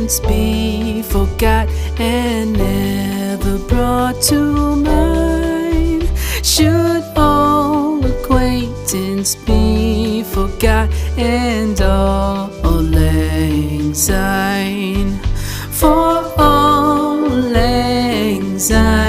once be forgot and never brought to mind? Should all acquaintance be forgot and all lang syne? For all lang syne.